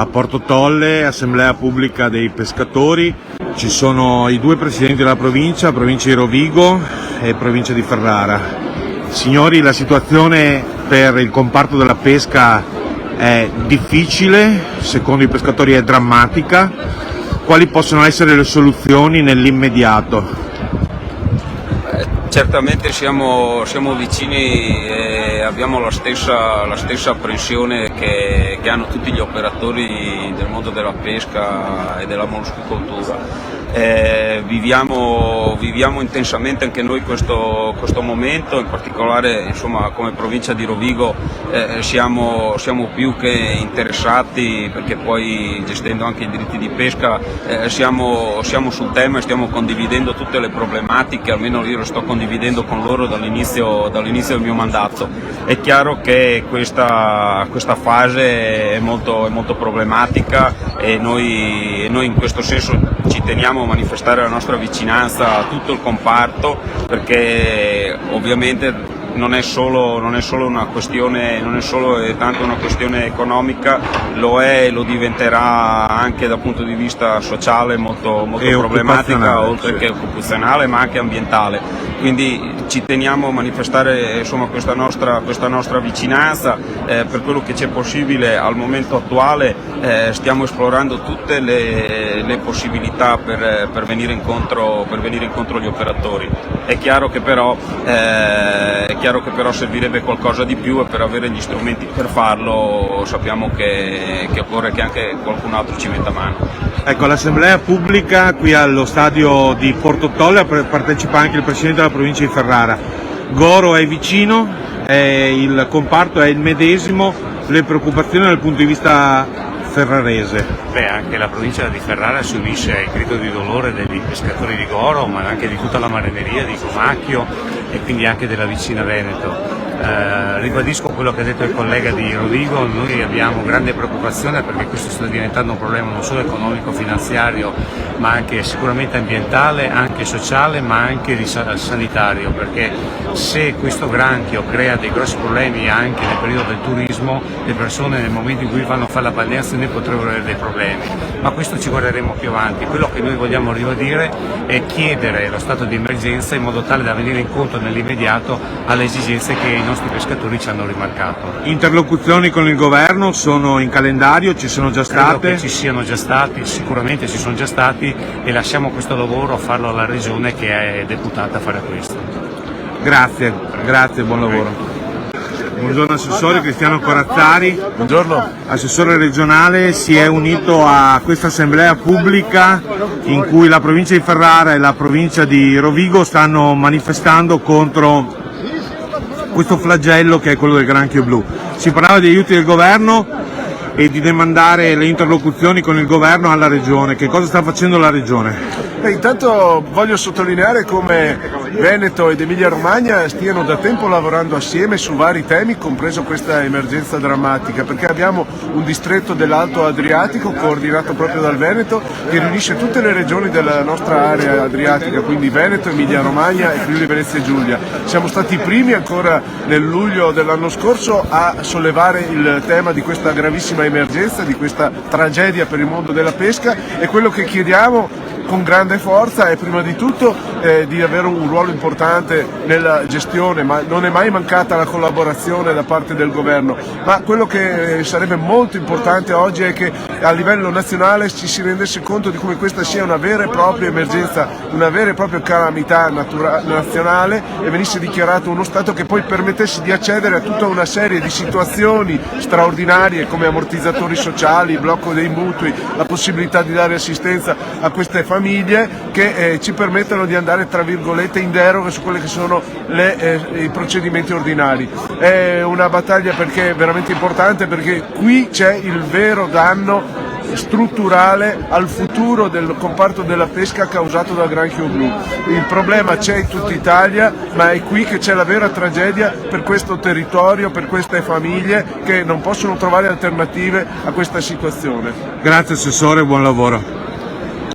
A Porto Tolle, assemblea pubblica dei pescatori, ci sono i due presidenti della provincia di Rovigo e provincia di Ferrara. Signori, la situazione per il comparto della pesca è difficile, secondo i pescatori è drammatica. Quali possono essere le soluzioni nell'immediato? Certamente siamo vicini e abbiamo la stessa apprensione che hanno tutti gli operatori del mondo della pesca e della moluschicoltura. Viviamo intensamente anche noi questo momento, in particolare insomma, come provincia di Rovigo siamo più che interessati, perché poi gestendo anche i diritti di pesca siamo sul tema e stiamo condividendo tutte le problematiche, almeno io lo sto condividendo con loro dall'inizio del mio mandato. È chiaro che questa fase è molto problematica e noi in questo senso ci teniamo a manifestare la nostra vicinanza a tutto il comparto, perché ovviamente non è solo una questione, non è solo tanto una questione economica, lo è e lo diventerà anche dal punto di vista sociale molto problematica, oltre che occupazionale ma anche ambientale. Quindi ci teniamo a manifestare insomma, questa nostra vicinanza, per quello che c'è possibile al momento attuale stiamo esplorando tutte le possibilità per venire incontro agli operatori. È chiaro che però servirebbe qualcosa di più, e per avere gli strumenti per farlo sappiamo che occorre che anche qualcun altro ci metta mano. Ecco, all'assemblea pubblica qui allo stadio di Porto Tolle partecipa anche il presidente della provincia di Ferrara. Goro è vicino, il comparto è il medesimo, le preoccupazioni dal punto di vista ferrarese? Anche la provincia di Ferrara subisce il grido di dolore degli pescatori di Goro, ma anche di tutta la marineria di Comacchio e quindi anche della vicina Veneto. Ribadisco quello che ha detto il collega di Rovigo, noi abbiamo grande preoccupazione perché questo sta diventando un problema non solo economico-finanziario ma anche sicuramente ambientale, anche sociale, ma anche sanitario, perché se questo granchio crea dei grossi problemi anche nel periodo del turismo, le persone nel momento in cui vanno a fare la balneazione potrebbero avere dei problemi, ma questo ci guarderemo più avanti. Quello che noi vogliamo ribadire è chiedere lo stato di emergenza in modo tale da venire incontro nell'immediato alle esigenze che i nostri pescatori ci hanno rimarcato. Interlocuzioni con il governo sono in calendario, ci sono già state? Credo che ci siano già stati, sicuramente ci sono già stati, e lasciamo questo lavoro a farlo alla Regione che è deputata a fare questo. Grazie, buon lavoro. Buongiorno assessore Cristiano Corazzari. Buongiorno. Assessore regionale, si è unito a questa assemblea pubblica in cui la provincia di Ferrara e la provincia di Rovigo stanno manifestando contro questo flagello che è quello del granchio blu. Si parlava di aiuti del governo e di demandare le interlocuzioni con il governo alla Regione. Che cosa sta facendo la Regione? Intanto voglio sottolineare come Veneto ed Emilia Romagna stiano da tempo lavorando assieme su vari temi, compreso questa emergenza drammatica, perché abbiamo un distretto dell'Alto Adriatico coordinato proprio dal Veneto che riunisce tutte le regioni della nostra area adriatica, quindi Veneto, Emilia Romagna e Friuli Venezia Giulia. Siamo stati i primi ancora nel luglio dell'anno scorso a sollevare il tema di questa gravissima emergenza, di questa tragedia per il mondo della pesca, e quello che chiediamo con grande forza è prima di tutto di avere un ruolo importante nella gestione, ma non è mai mancata la collaborazione da parte del governo, ma quello che sarebbe molto importante oggi è che a livello nazionale ci si rendesse conto di come questa sia una vera e propria emergenza, una vera e propria calamità nazionale, e venisse dichiarato uno stato che poi permettesse di accedere a tutta una serie di situazioni straordinarie come ammortizzatori sociali, blocco dei mutui, la possibilità di dare assistenza a queste famiglie che ci permettono di andare tra virgolette in deroga su quelli che sono i procedimenti ordinari. È una battaglia perché è veramente importante, perché qui c'è il vero danno strutturale al futuro del comparto della pesca causato dal granchio blu. Il problema c'è in tutta Italia, ma è qui che c'è la vera tragedia per questo territorio, per queste famiglie che non possono trovare alternative a questa situazione. Grazie assessore, buon lavoro.